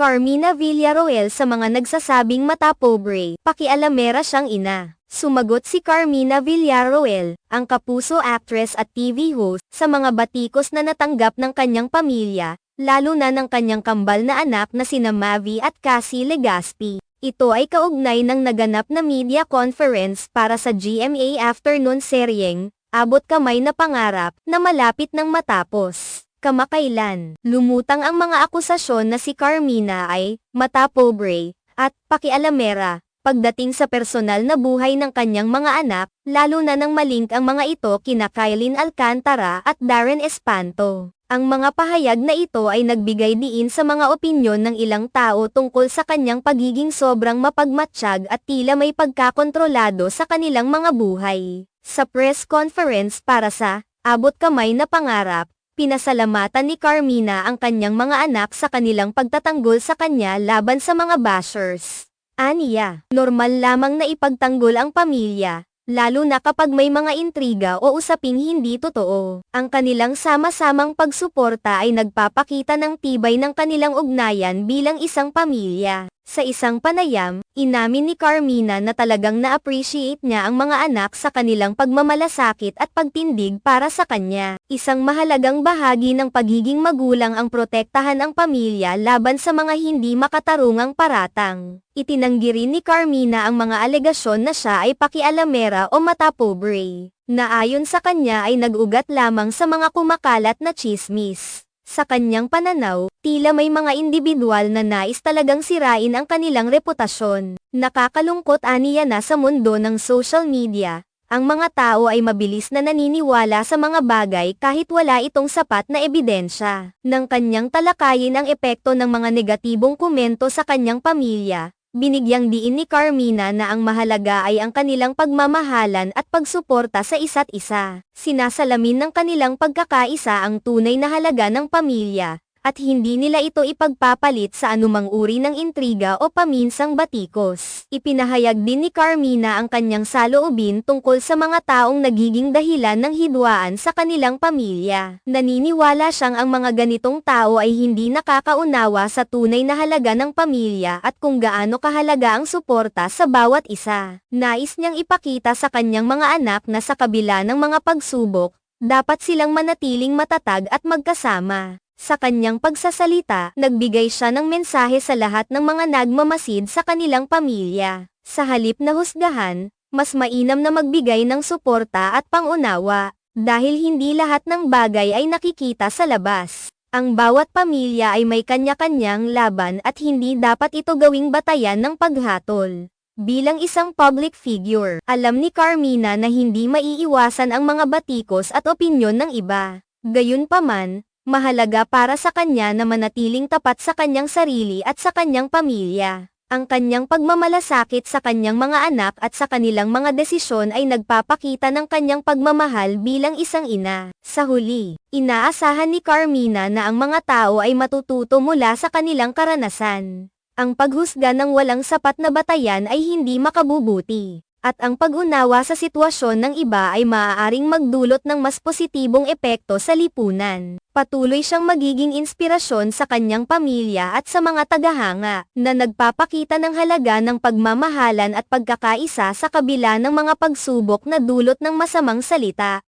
Carmina Villaroel sa mga nagsasabing mata pobre, pakialamera siyang ina. Sumagot si Carmina Villaroel, ang kapuso actress at TV host, sa mga batikos na natanggap ng kanyang pamilya, lalo na ng kanyang kambal na anak na sina Mavi at Cassie Legaspi. Ito ay kaugnay ng naganap na media conference para sa GMA afternoon seryeng, Abot Kamay na Pangarap, na malapit nang matapos. Kamakailan, lumutang ang mga akusasyon na si Carmina ay mata pobre at pakialamera pagdating sa personal na buhay ng kanyang mga anak, lalo na nang malink ang mga ito kina Kylene Alcantara at Darren Espanto. Ang mga pahayag na ito ay nagbigay diin sa mga opinyon ng ilang tao tungkol sa kanyang pagiging sobrang mapagmatsyag at tila may pagkakontrolado sa kanilang mga buhay. Sa press conference para sa Abot Kamay na Pangarap, pinasalamatan ni Carmina ang kanyang mga anak sa kanilang pagtatanggol sa kanya laban sa mga bashers. Aniya, normal lamang na ipagtanggol ang pamilya, lalo na kapag may mga intriga o usaping hindi totoo. Ang kanilang sama-samang pagsuporta ay nagpapakita ng tibay ng kanilang ugnayan bilang isang pamilya. Sa isang panayam, inamin ni Carmina na talagang na-appreciate niya ang mga anak sa kanilang pagmamalasakit at pagtindig para sa kanya. Isang mahalagang bahagi ng pagiging magulang ang protektahan ang pamilya laban sa mga hindi makatarungang paratang. Itinanggi rin ni Carmina ang mga alegasyon na siya ay pakialamera o mata pobre, na ayon sa kanya ay nag-ugat lamang sa mga kumakalat na tsismis. Sa kanyang pananaw, tila may mga individual na nais talagang sirain ang kanilang reputasyon. Nakakalungkot aniya na sa mundo ng social media, ang mga tao ay mabilis na naniniwala sa mga bagay kahit wala itong sapat na ebidensya. Nang kanyang talakayin ang epekto ng mga negatibong komento sa kanyang pamilya, binigyang diin ni Carmina na ang mahalaga ay ang kanilang pagmamahalan at pagsuporta sa isa't isa. Sinasalamin ng kanilang pagkakaisa ang tunay na halaga ng pamilya, at hindi nila ito ipagpapalit sa anumang uri ng intriga o paminsang batikos. Ipinahayag din ni Carmina ang kanyang saloobin tungkol sa mga taong nagiging dahilan ng hidwaan sa kanilang pamilya. Naniniwala siyang ang mga ganitong tao ay hindi nakakaunawa sa tunay na halaga ng pamilya at kung gaano kahalaga ang suporta sa bawat isa. Nais niyang ipakita sa kanyang mga anak na sa kabila ng mga pagsubok, dapat silang manatiling matatag at magkasama. Sa kanyang pagsasalita, nagbigay siya ng mensahe sa lahat ng mga nagmamasid sa kanilang pamilya. Sa halip na husgahan, mas mainam na magbigay ng suporta at pangunawa, dahil hindi lahat ng bagay ay nakikita sa labas. Ang bawat pamilya ay may kanya-kanyang laban at hindi dapat ito gawing batayan ng paghatol. Bilang isang public figure, alam ni Carmina na hindi maiiwasan ang mga batikos at opinyon ng iba. Gayunpaman, mahalaga para sa kanya na manatiling tapat sa kanyang sarili at sa kanyang pamilya. Ang kanyang pagmamalasakit sa kanyang mga anak at sa kanilang mga desisyon ay nagpapakita ng kanyang pagmamahal bilang isang ina. Sa huli, inaasahan ni Carmina na ang mga tao ay matututo mula sa kanilang karanasan. Ang paghusga ng walang sapat na batayan ay hindi makabubuti. At ang pag-unawa sa sitwasyon ng iba ay maaaring magdulot ng mas positibong epekto sa lipunan. Patuloy siyang magiging inspirasyon sa kanyang pamilya at sa mga tagahanga, na nagpapakita ng halaga ng pagmamahalan at pagkakaisa sa kabila ng mga pagsubok na dulot ng masamang salita.